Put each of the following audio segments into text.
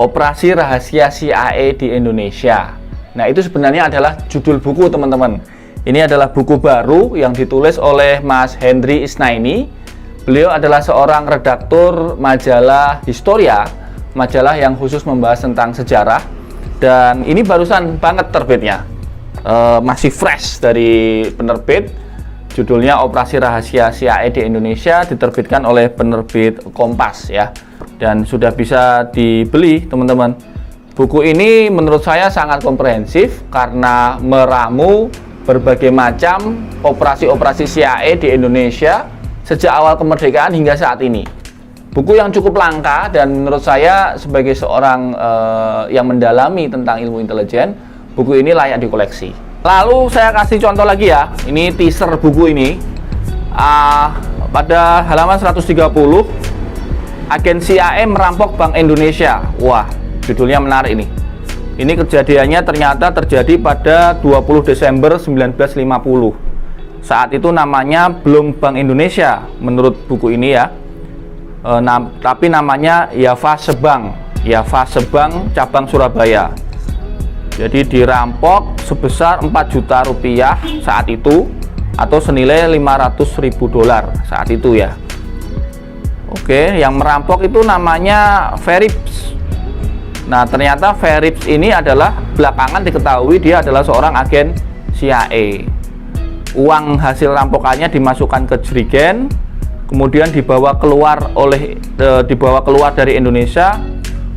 Operasi Rahasia CIA di Indonesia. Nah, itu sebenarnya adalah judul buku, teman-teman. Ini adalah buku baru yang ditulis oleh Mas Henry Isnaini. Beliau adalah seorang redaktur majalah Historia, majalah yang khusus membahas tentang sejarah. Dan ini barusan banget terbitnya, masih fresh dari penerbit. Judulnya Operasi Rahasia CIA di Indonesia, diterbitkan oleh penerbit Kompas ya. Dan sudah bisa dibeli, teman-teman. Buku ini menurut saya sangat komprehensif karena meramu berbagai macam operasi-operasi CIA di Indonesia sejak awal kemerdekaan hingga saat ini. Buku yang cukup langka, dan menurut saya sebagai seorang yang mendalami tentang ilmu intelijen, buku ini layak dikoleksi. Lalu saya kasih contoh lagi ya. Ini teaser buku ini. Pada halaman 130, agen CIA merampok Bank Indonesia. Wah, judulnya menarik ini. Ini kejadiannya ternyata terjadi pada 20 Desember 1950. Saat itu namanya belum Bank Indonesia menurut buku ini ya. Tapi namanya Yava Sebang. Yava Sebang cabang Surabaya. Jadi dirampok sebesar 4 juta rupiah saat itu, atau senilai 500.000 dolar saat itu ya. Oke, yang merampok itu namanya Verips. Nah, ternyata Verips ini adalah belakangan diketahui dia adalah seorang agen CIA. Uang hasil rampokannya dimasukkan ke jerigen, kemudian dibawa keluar dari Indonesia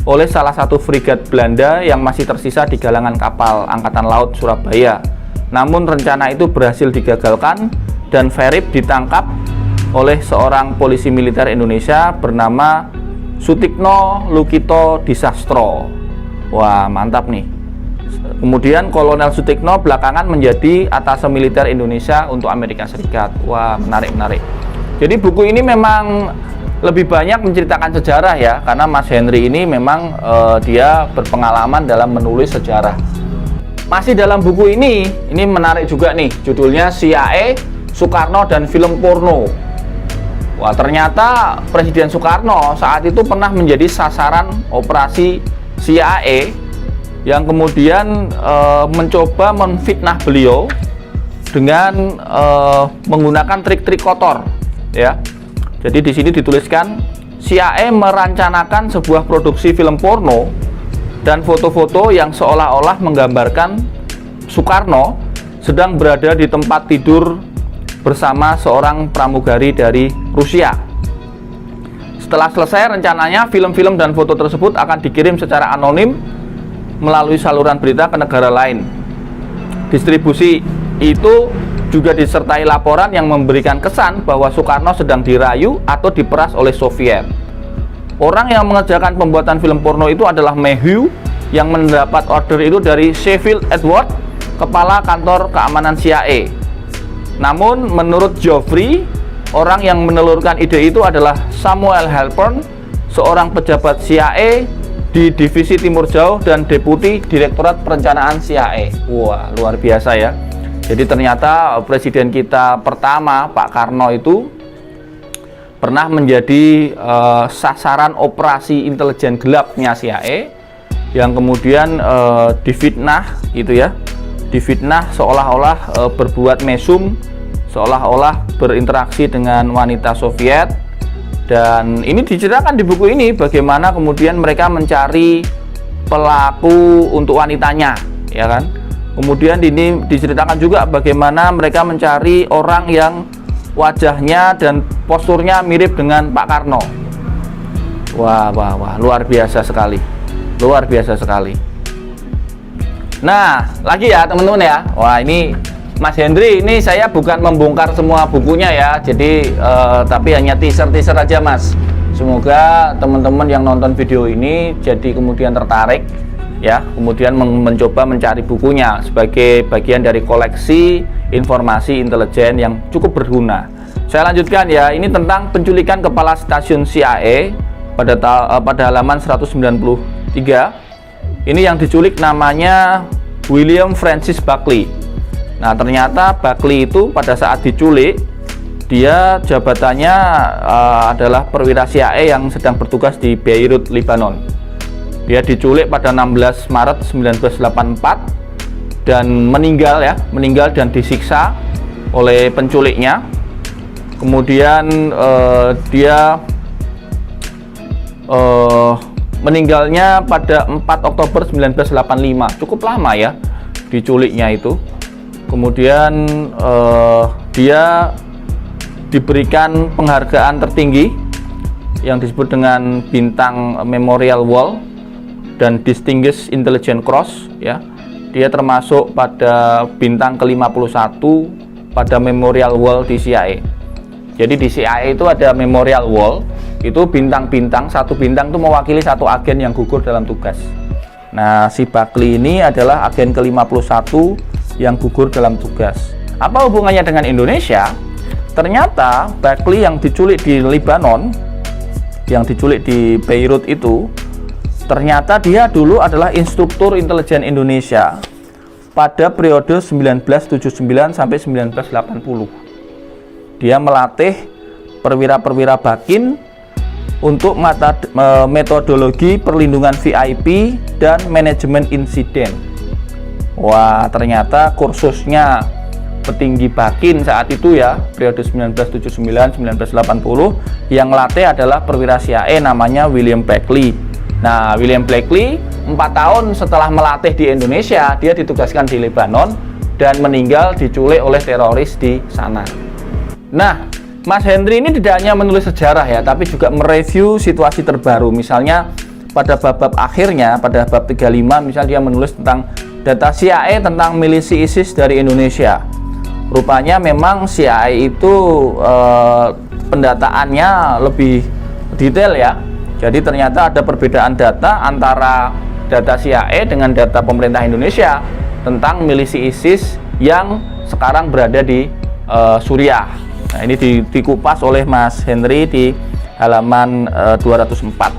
oleh salah satu frigat Belanda yang masih tersisa di galangan kapal Angkatan Laut Surabaya. Namun rencana itu berhasil digagalkan dan Verips ditangkap oleh seorang polisi militer Indonesia bernama Sutikno Lukito Disastro. Wah, mantap nih. Kemudian Kolonel Sutikno belakangan menjadi atase militer Indonesia untuk Amerika Serikat. Wah, menarik. Jadi buku ini memang lebih banyak menceritakan sejarah ya, karena Mas Henry ini memang dia berpengalaman dalam menulis sejarah. Masih dalam buku ini menarik juga nih, judulnya CIA, Soekarno dan Film Porno. Wah, ternyata Presiden Soekarno saat itu pernah menjadi sasaran operasi CIA yang kemudian mencoba memfitnah beliau dengan menggunakan trik-trik kotor ya. Jadi di sini dituliskan CIA merancanakan sebuah produksi film porno dan foto-foto yang seolah-olah menggambarkan Soekarno sedang berada di tempat tidur bersama seorang pramugari dari Rusia. Setelah selesai rencananya, film-film dan foto tersebut akan dikirim secara anonim melalui saluran berita ke negara lain. Distribusi itu juga disertai laporan yang memberikan kesan bahwa Soekarno sedang dirayu atau diperas oleh Soviet. Orang yang mengerjakan pembuatan film porno itu adalah Mayhew, yang mendapat order itu dari Sheffield Edward, kepala kantor keamanan CIA. Namun menurut Geoffrey, orang yang menelurkan ide itu adalah Samuel Halpern, seorang pejabat CIA di Divisi Timur Jauh dan Deputi Direktorat Perencanaan CIA. Wah, luar biasa ya. Jadi ternyata presiden kita pertama, Pak Karno itu pernah menjadi sasaran operasi intelijen gelapnya CIA, yang kemudian difitnah gitu ya. Difitnah seolah-olah berbuat mesum, seolah-olah berinteraksi dengan wanita Soviet. Dan ini diceritakan di buku ini bagaimana kemudian mereka mencari pelaku untuk wanitanya, ya kan. Kemudian ini diceritakan juga bagaimana mereka mencari orang yang wajahnya dan posturnya mirip dengan Pak Karno. Wah, luar biasa sekali. Luar biasa sekali. Nah, lagi ya teman-teman ya. Wah, ini Mas Henry, ini saya bukan membongkar semua bukunya ya. Jadi tapi hanya teaser-teaser aja, Mas. Semoga teman-teman yang nonton video ini jadi kemudian tertarik ya, kemudian mencoba mencari bukunya sebagai bagian dari koleksi informasi intelijen yang cukup berguna. Saya lanjutkan ya, ini tentang penculikan kepala stasiun CIA pada halaman 193. Ini yang diculik namanya William Francis Buckley. Nah, ternyata Buckley itu pada saat diculik, dia jabatannya adalah perwira CIA yang sedang bertugas di Beirut, Lebanon. Dia diculik pada 16 Maret 1984 dan meninggal dan disiksa oleh penculiknya. Kemudian dia meninggalnya pada 4 Oktober 1985. Cukup lama ya diculiknya itu. Kemudian dia diberikan penghargaan tertinggi yang disebut dengan bintang Memorial Wall dan Distinguished Intelligence Cross ya. Dia termasuk pada bintang ke-51 pada Memorial Wall di CIA. Jadi di CIA itu ada Memorial Wall, itu bintang-bintang, satu bintang itu mewakili satu agen yang gugur dalam tugas. Nah, si Buckley ini adalah agen ke-51 yang gugur dalam tugas. Apa hubungannya dengan Indonesia? Ternyata Buckley yang diculik di Lebanon, yang diculik di Beirut itu, ternyata dia dulu adalah instruktur intelijen Indonesia pada periode 1979 sampai 1980. Dia melatih perwira-perwira Bakin untuk metodologi perlindungan VIP dan manajemen insiden. Wah, ternyata kursusnya petinggi Bakin saat itu ya, periode 1979-1980, yang melatih adalah perwira CIA namanya William Buckley. Nah, William Buckley 4 tahun setelah melatih di Indonesia, dia ditugaskan di Lebanon dan meninggal diculik oleh teroris di sana. Nah, Mas Henry ini tidak hanya menulis sejarah ya, tapi juga mereview situasi terbaru. Misalnya pada bab-bab akhirnya, pada bab 35, misalnya dia menulis tentang data CIA tentang milisi ISIS dari Indonesia. Rupanya memang CIA itu pendataannya lebih detail ya. Jadi ternyata ada perbedaan data antara data CIA dengan data pemerintah Indonesia tentang milisi ISIS yang sekarang berada di Suriah. Nah, ini dikupas oleh Mas Henry di halaman 204.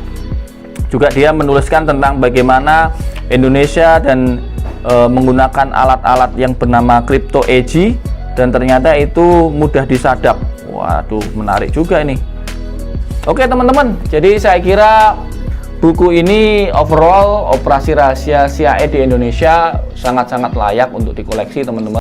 Juga dia menuliskan tentang bagaimana Indonesia dan menggunakan alat-alat yang bernama crypto AG, dan ternyata itu mudah disadap. Waduh, menarik juga ini. Oke teman-teman, jadi saya kira buku ini overall operasi rahasia CIA di Indonesia sangat-sangat layak untuk dikoleksi teman-teman.